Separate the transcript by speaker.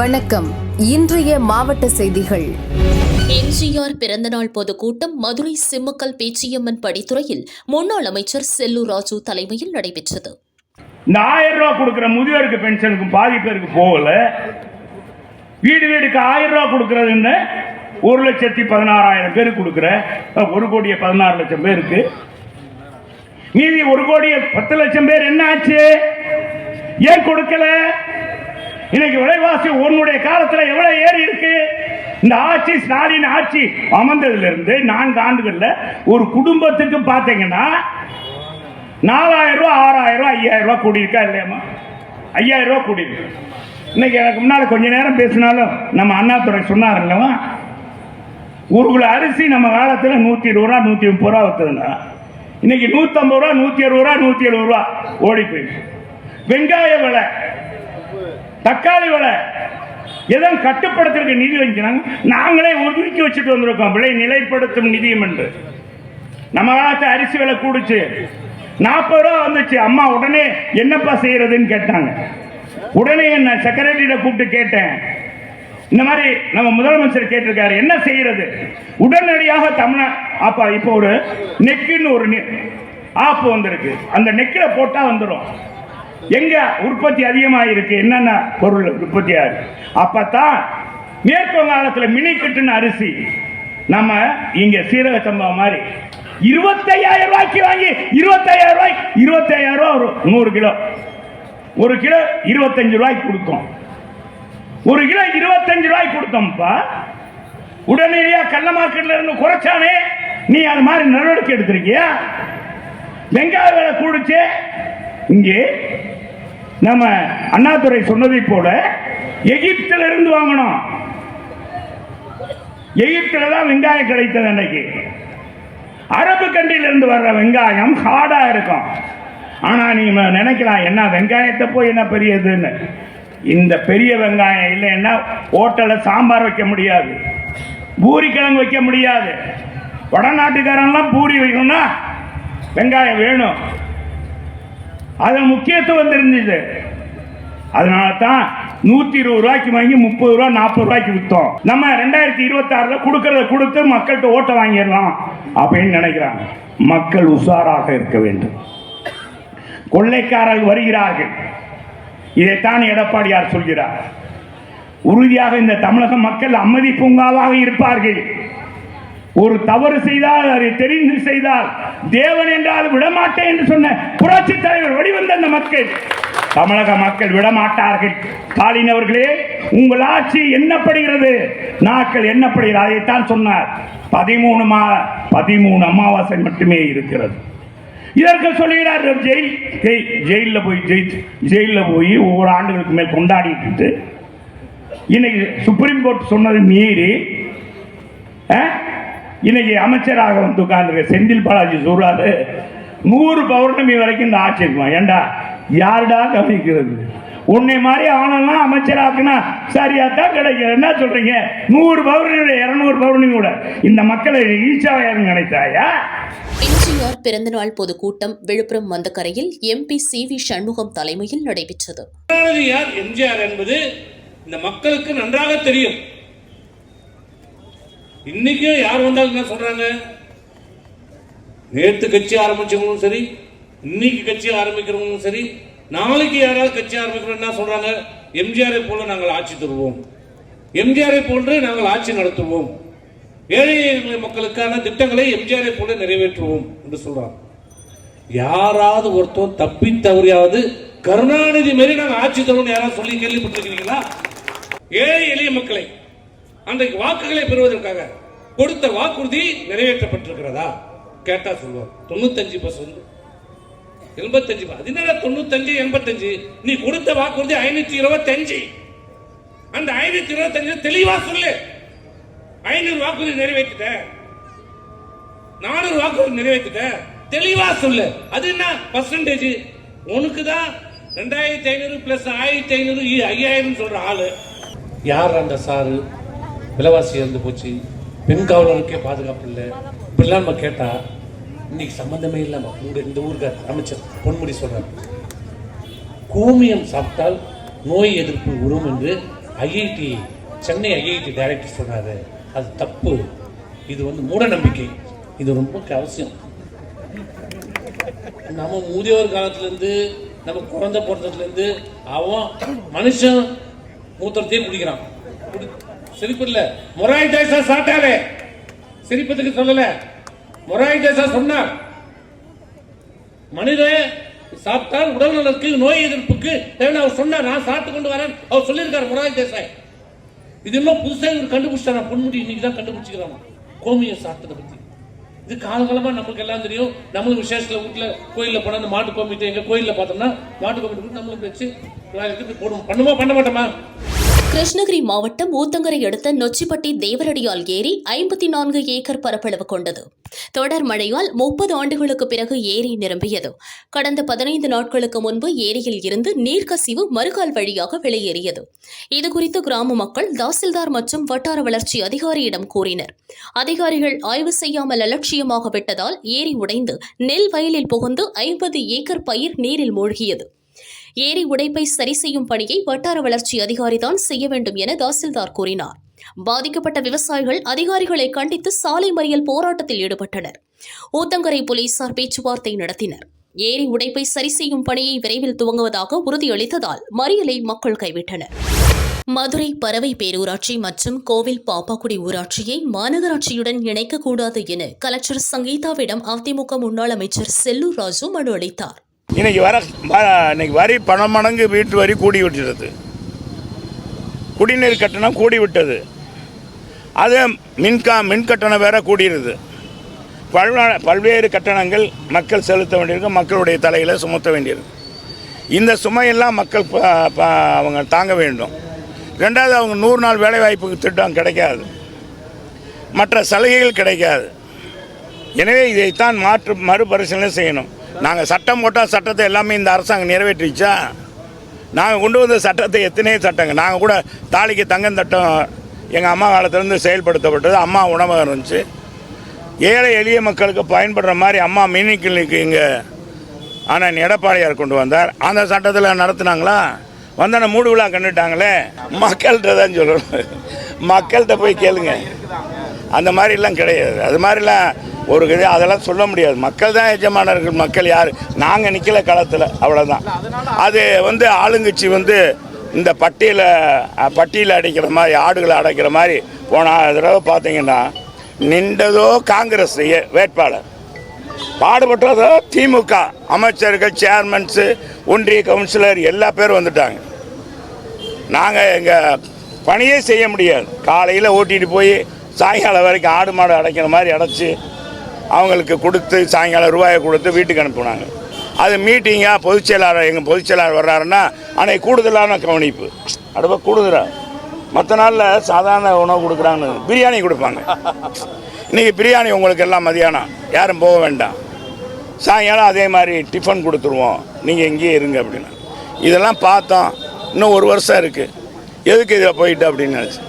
Speaker 1: வணக்கம். இன்றைய மாவட்ட செய்திகள்.
Speaker 2: எம்ஜிஆர் பிறந்தநாள் பொதுக்கூட்டம் மதுரை சிம்மக்கல் பேச்சியம்மன் படித்துறையில் முன்னாள் அமைச்சர் செல்லூர் ராஜு தலைமையில் நடைபெற்றது.
Speaker 3: இந்த 1000 ரூபாய் கொடுக்கிற முதியோருக்கு பென்ஷனுக்கு பாதி பேருக்கு போகல. வீடு வீடுக்கு 1000 ரூபாய் கொடுக்கறதுன்னு 1,16,000 பேருக்கு கொடுக்கிற 1,16,00,000 பேருக்கு மீதி 1,10,00,000 பேர் என்ன ஆச்சு? ஏன் கொடுக்கல? இன்னைக்கு விலைவாசி உன்னுடைய காலத்தில் எவ்வளவு ஏறி இருக்கு? இந்த ஆட்சி, ஸ்டாலின் ஆட்சி அமர்ந்ததுல இருந்து 4 ஆண்டுகள்ல ஒரு குடும்பத்துக்கு பாத்தீங்கன்னா 4,000 ரூபாய், 6,000 ரூபாய், 5,000 ரூபாய் கூடி இருக்கா இல்லையாமா? 5,000 ரூபாய் கூடி இருக்கு. இன்னைக்கு எனக்கு முன்னால கொஞ்ச நேரம் பேசினாலும் நம்ம அண்ணாதுரை சொன்னார் இல்லவா, 1 கிலோ அரிசி நம்ம காலத்தில் 120 ரூபா 130 ரூபா வித்ததுன்னா இன்னைக்கு 150 ரூபா 160 ரூபா 170 ரூபா ஓடி போயிருக்கு. வெங்காய விலை, தக்காளி விலை எதுவும் கட்டுப்படுத்துறதுக்கு நிதி வைக்கிறாங்க. நாங்களே ஒதுக்கி வச்சுட்டு வந்திருக்கோம் விலை நிலைப்படுத்தும் நிதியம் என்று. நம்ம காலத்து அரிசி விலை கூடுச்சு, 40 ரூபா வந்துச்சு. அம்மா உடனே என்னப்பா செய்யறதுன்னு கேட்டாங்க. உடனே என்ன செக்ரட்டரியிட கூப்பிட்டு கேட்டேன், இந்த மாதிரி நம்ம முதலமைச்சர் கேட்டிருக்காரு, என்ன செய்யறது? உடனடியாக தமிழ்நாடு அப்பா இப்போ ஒரு நெக்குன்னு ஒரு ஆப் வந்திருக்கு, அந்த நெக்கில போட்டா வந்துடும் எங்க உற்பத்தி அதிகமாக இருக்கு, என்னென்ன பொருள் உற்பத்தி ஆகுது. அப்பதான் மேற்கு வங்காளத்தில் மினி கிட்டுன்னு அரிசி நம்ம இங்க சீரக சம்பா மாதிரி 25,000 ரூபாய்க்கு வாங்கி 25,000 ரூபாய் 25,000 ரூபாய் ஒரு 100 கிலோ, 1 கிலோ 25 ரூபாய்க்கு கொடுத்தோம். 1 கிலோ 25 ரூபாய்க்கு கொடுத்தோம்ப்பா. உடனடியாக கள்ள மார்க்கெட்ல இருந்து குறைச்சானே, நீ அது மாதிரி நடவடிக்கை எடுத்திருக்கியா? வெங்காய விலை கூடுச்சு. இங்கே நம்ம அண்ணாதுரை சொன்னதை போல எகிப்தில் இருந்து வாங்கணும். எகிப்தில தான் வெங்காயம் கிடைத்தது. அன்னைக்கு அரபு கண்ட்ரில இருந்து வர்ற வெங்காயம் ஹார்டா இருக்கும். ஆனா நீங்க நினைக்கலாம், என்ன வெங்காயத்தை போய் என்ன பெரியதுன்னு. இந்த பெரிய வெங்காயம் இல்லைன்னா ஹோட்டல்ல சாம்பார் வைக்க முடியாது, பூரி கிழங்கு வைக்க முடியாது. வடநாட்டுக்காரெல்லாம் பூரி வைக்கணும்னா வெங்காயம் வேணும். அது முக்கியத்துவம் தெரிஞ்சது. அதனால தான் 120 ரூபாய்க்கு வாங்கி 30 ரூபா 40 ரூபாய்க்கு வித்தோம். நம்ம 2026 கொடுக்கறத கொடுத்து மக்கள்கிட்ட ஓட்ட வாங்கிடலாம் அப்படின்னு நினைக்கிறாங்க. மக்கள் உஷாராக இருக்க வேண்டும். கொள்ளைக்காரர்கள் வருகிறார்கள். இதைத்தான் எடப்பாடியார் சொல்கிறார். உறுதியாக இந்த தமிழக மக்கள் அமைதி பூங்காவாக இருப்பார்கள். ஒரு தவறு செய்தால், அதை தெரிந்து செய்தால் தேவன் என்றால் விடமாட்டேன் என்று சொன்ன புரட்சி தலைவர் வெளிவந்த அந்த மக்கள், தமிழக மக்கள் விடமாட்டார்கள். ஸ்டாலின் அவர்களே, உங்கள் ஆட்சி எண்ணப்படுகிறது, நாட்கள் எண்ணப்படுகிறது. அதைத்தான் சொன்னார். 13 அமாவாசை மட்டுமே இருக்கிறது. இதற்கு சொல்லுகிறார், ஜெயிலில் போய் ஒவ்வொரு ஆண்டுகளுக்கு மேல் கொண்டாடிட்டு இன்னைக்கு சுப்ரீம் கோர்ட் சொன்னது மீறி இன்னைக்கு அமைச்சராக வந்து உட்கார்ந்து செந்தில் பாலாஜி சொல்றாரு, 100 பௌர்ணமி வரைக்கும் இந்த ஆட்சி இருக்குமா? ஏண்டா யாருடா கவனிக்கிறது? உன்னை மாதிரி ஆனெல்லாம் அமைச்சராக்குனா சரியாத்தான் கிடைக்கும். என்ன சொல்றீங்க? 100 பௌர்ணமி 200 பௌர்ணமி கூட இந்த மக்களை ஈச்சாவையார் நினைத்தாயா?
Speaker 2: எம்ஜிஆர் பிறந்தநாள் பொதுக்கூட்டம் விழுப்புரம் மந்தக்கரையில் எம்பி CV சண்முகம் தலைமையில் நடைபெற்றது.
Speaker 4: எம்ஜிஆர் என்பது இந்த மக்களுக்கு நன்றாக தெரியும். இன்னைக்கு யார் வந்தாலும் என்ன சொல்றாங்க? நேற்று கட்சி ஆரம்பிச்சவங்களும் சரி, இன்னைக்கு கட்சி ஆரம்பிக்கிறவங்களும் சரி, நாளைக்கு யாராவது கட்சி ஆரம்பிக்கிறோம் என்ன சொல்றாங்க? எம்ஜிஆரை போல நாங்கள் ஆட்சி தருவோம், எம்ஜிஆரை போன்று நாங்கள் ஆட்சி நடத்துவோம், ஏழை மக்களுக்கான திட்டங்களை எம்ஜிஆரை போல நிறைவேற்றுவோம் என்று சொல்றாங்க. யாராவது ஒருத்தர் தப்பி தவறியாவது கருணாநிதி மாரி நாங்கள் ஆட்சி தருவோம் யாராவது சொல்லி கேள்விப்பட்டிருக்கிறீங்களா? ஏழை எளிய மக்களை அன்றைக்கு வாக்குகளை பெறுவதற்காக கொடுத்த வாக்குறுதி நிறைவேற்றப்பட்டிருக்கிறதா கேட்டா சொல்லுவார் 95%, 85%. அது என்ன 95, 85? நீ கொடுத்த வாக்குறுதி 525. அந்த 525 தெளிவா சொல்லு. 500 வாக்குறுதி நிறைவேற்றிட்ட, 400 வாக்குறுதி நிறைவேற்றிட்ட, தெளிவா சொல்லு. அது என்ன பர்சன்டேஜ்? உனக்கு தான் 2,500 பிளஸ் 1,500 5,000 சொல்ற ஆளு யார்? அந்த சாரு விலைவாசி இருந்து போச்சு, பெண் காவலருக்கே பாதுகாப்பு இல்லை, இப்படிலாம் நம்ம கேட்டா இன்னைக்கு சம்பந்தமே இல்லாம இந்த ஊருக்கு அமைச்சர் பொன்முடி சொல்றாரு, கோமியம் சாப்பிட்டால் நோய் எதிர்ப்பு உறும் என்று ஐஐடி சென்னை ஐஐடி டைரக்டர் சொன்னாரு, அது தப்பு, இது வந்து மூட நம்பிக்கை, இது ரொம்ப அவசியம். நம்ம முதியோர் காலத்திலேருந்து நம்ம குழந்தை பிறந்ததுலேருந்து அவன் மனுஷன் மூத்திரத்தையே குடிக்கிறான். சிரிப்பு இல்லை, மொராய் தேசா சாட்டாரே, சிரிப்பதுக்கு சொல்லல, மொராய் தேசா சொன்னார் மனித சாப்பிட்டால் உடல் நலனுக்கு நோய் எதிர்ப்புக்கு தேவை அவர் சொன்னார். நான் சாப்பிட்டு கொண்டு வரேன் அவர் சொல்லியிருக்காரு மொராய் தேசாய். இது இன்னும் புதுசாக இவர் கண்டுபிடிச்சாரா, பொன்முடி இன்னைக்கு தான் கண்டுபிடிச்சிக்கிறான் கோமியை சாப்பிட்டதை பற்றி. இது காலகாலமாக நமக்கு எல்லாம் தெரியும். நம்மளும் விசேஷத்தில் வீட்டில் கோயிலில் போனால் அந்த மாட்டு கோமிட்டு எங்கள் கோயிலில் பார்த்தோம்னா மாட்டு கோமிட்டு நம்மளும் வச்சு போடுவோம். பண்ணுமா பண்ண மாட்டோமா?
Speaker 2: கிருஷ்ணகிரி மாவட்டம் ஊத்தங்கரை அடுத்த நொச்சிப்பட்டி தேவரடியால் ஏரி 54 ஏக்கர் பரப்பளவு கொண்டது. தொடர் மழையால் 30 ஆண்டுகளுக்கு பிறகு ஏரி நிரம்பியது. கடந்த 15 நாட்களுக்கு முன்பு ஏரியில் இருந்து நீர்க்கசிவு மறுகால் வழியாக வெளியேறியது. இதுகுறித்து கிராம மக்கள் தாசில்தார் மற்றும் வட்டார வளர்ச்சி அதிகாரியிடம் கூறினர். அதிகாரிகள் ஆய்வு செய்யாமல் அலட்சியமாக விட்டதால் ஏரி உடைந்து நெல் வயலில் புகுந்து 50 ஏக்கர் பயிர் நீரில் மூழ்கியது. ஏரி உடைப்பை சரி செய்யும் பணியை வட்டார வளர்ச்சி அதிகாரிதான் செய்ய வேண்டும் என தாசில்தார் கூறினார். பாதிக்கப்பட்ட விவசாயிகள் அதிகாரிகளை கண்டித்து சாலை மறியல் போராட்டத்தில் ஈடுபட்டனர். ஊத்தங்கரை போலீசார் பேச்சுவார்த்தை நடத்தினர். ஏரி உடைப்பை சரி செய்யும் பணியை விரைவில் துவங்குவதாக உறுதியளித்ததால் மறியலை மக்கள் கைவிட்டனர். மதுரை பறவை பேரூராட்சி மற்றும் கோவில் பாப்பாக்குடி ஊராட்சியை மாநகராட்சியுடன் இணைக்கக்கூடாது என கலெக்டர் சங்கீதாவிடம் அதிமுக முன்னாள் அமைச்சர் செல்லூர் ராஜு மனு அளித்தார்.
Speaker 3: இன்னைக்கு வரி பல மடங்கு வீட்டு வரி கூடி விட்டுறது, குடிநீர் கட்டணம் கூடி விட்டது, அது மின் கட்டணம் வேற கூடிடுது. பல்வேறு கட்டணங்கள் மக்கள் செலுத்த வேண்டியிருக்கு, மக்களுடைய தலையில் சுமத்த வேண்டியிருக்கு. இந்த சுமையெல்லாம் மக்கள் அவங்க தாங்க வேண்டும். ரெண்டாவது, அவங்க 100 நாள் வேலைவாய்ப்புக்கு திட்டம் கிடைக்காது, மற்ற சலுகைகள் கிடைக்காது. எனவே இதைத்தான் மறுபரிசீலனை செய்யணும். நாங்கள் சட்டம் போட்டால் சட்டத்தை எல்லாமே இந்த அரசாங்கம் நிறைவேற்றிச்சா? நாங்கள் கொண்டு வந்த சட்டத்தை எத்தனையோ சட்டங்கள், நாங்கள் கூட தாலிக்கு தங்கம் சட்டம் எங்கள் அம்மா காலத்திலேருந்து செயல்படுத்தப்பட்டது. அம்மா உணவகம் இருந்துச்சு, ஏழை எளிய மக்களுக்கு பயன்படுற மாதிரி அம்மா மினி கிளினிக் இங்கே ஆனால் எடப்பாடியார் கொண்டு வந்தார். அந்த சட்டத்தில் நடத்துனாங்களா? வந்தான மூடு விழா கண்டுட்டாங்களே. மக்கள்கிட்ட தான் சொல்லணும், மக்கள்கிட்ட போய் கேளுங்க. அந்த மாதிரிலாம் கிடையாது. அது மாதிரிலாம் ஒரு அதெல்லாம் சொல்ல முடியாது. மக்கள் தான் எஜமானர்கள். மக்கள் யார்? நாங்கள் நிற்கல களத்தில், அவ்வளோதான். அது ஆளுங்கட்சி இந்த பட்டியில் அடைக்கிற மாதிரி, ஆடுகளை அடைக்கிற மாதிரி போன தடவை பார்த்தீங்கன்னா நின்றதோ காங்கிரஸ் வேட்பாளர், பாடுபட்டதோ திமுக அமைச்சர்கள், சேர்மன்ஸு, ஒன்றிய கவுன்சிலர் எல்லா பேரும் வந்துட்டாங்க. நாங்கள் எங்கள் பணியே செய்ய முடியாது. காலையில் ஓட்டிகிட்டு போய் சாயங்காலம் வரைக்கும் ஆடு மாடு அடைக்கிற மாதிரி அடைச்சி அவங்களுக்கு கொடுத்து சாயங்காலம் ரூபாயை கொடுத்து வீட்டுக்கு அனுப்புனாங்க. அது மீட்டிங்காக பொதுச்செயலாளர், எங்கள் பொதுச்செயலாளர் வர்றாருன்னா அன்னைக்கு கூடுதலான கவனிப்பு. அடுப்ப கூடுதலா மற்ற நாளில் சாதாரண உணவு கொடுக்குறாங்க, பிரியாணி கொடுப்பாங்க. இன்றைக்கி பிரியாணி உங்களுக்கு எல்லாம் மதியானம், யாரும் போக வேண்டாம், சாயங்காலம் அதே மாதிரி டிஃபன் கொடுத்துருவோம், நீங்கள் எங்கேயே இருங்க அப்படின்னு. இதெல்லாம் பார்த்தோம். இன்னும் 1 வருஷம் இருக்குது, எதுக்கு இதில் போயிட்டு அப்படின்னு நினச்சி